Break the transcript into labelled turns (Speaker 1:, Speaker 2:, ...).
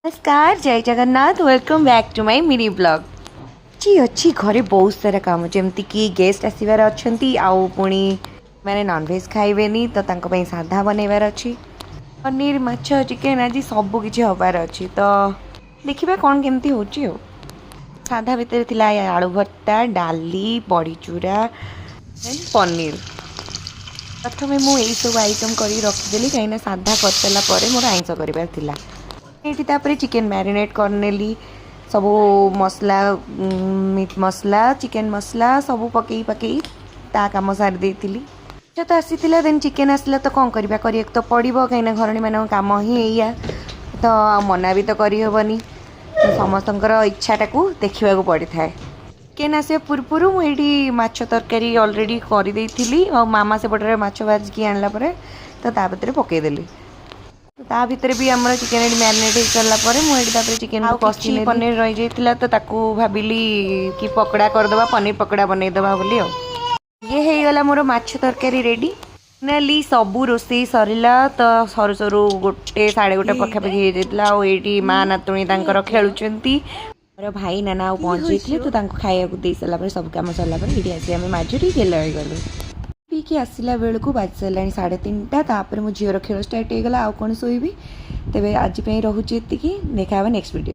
Speaker 1: नमस्कार जय Jagannath welcome back to my mini blog जी अच्छी घरे बहुत सारा काम जमती कि गेस्ट आसबार अच्छा आउ पुणी मैंने नॉनवेज खाइबेनी तो तांको ପାଇଁ साधा बनइबार अच्छी पनीर माछ चिकेन आज सब किसी हबार अच्छी तो देखिए कौन केमती हो साधा भितर थिला आलू भर्ता डाली बड़ी चूरा पनीर प्रथम मुझे सब आइटम कर रखिदेली कहीं साधा कर सारापर मोर आइंस करार ये चिकेन मैरिनेट करनेली सब मसला मीट मसला चिकेन मसला सब पकई पकई ता काम सारी देती तो आसी देन चिकेन आसला तो कौन करवा तो पड़ो कहीं घरणी मान कम ही या तो मना भी तो करहबनी तो समस्त इच्छाटा को देखा पड़ी था चिकेन आसा पूर्व मुझे माछ तरकारी अलरेडी करदेली और मामा से पटे माछ भाजिकी आणला तो ता भर पकईदेली ता भितर भी आम चिकेन मैरिनेट हो सारापर मुझे चिकेन कषी पनीर रही जाता तो ताकू भाविली कि पकड़ा करदे पनीर पकड़ा बनईदे बोली ये ହେଇଗଲା मोर माछ तरकारी रेडी फाइनाली सबू रोषे सरला तो सरू सरू गोटे 1:30 पखापाखि हो ये माँ नातुणी खेलुंट मोर भाई नाना पहुँची तो खाया दे सारापर सब कम सरला ये आसी आम माजुरी गेल गलु पीकी आसला बेलू बाजी सारा 3:30 मो झीर खेल स्टार्ट होगा आउ कौन शोबी तेज आज रोचे देखा नेक्स्ट वीडियो।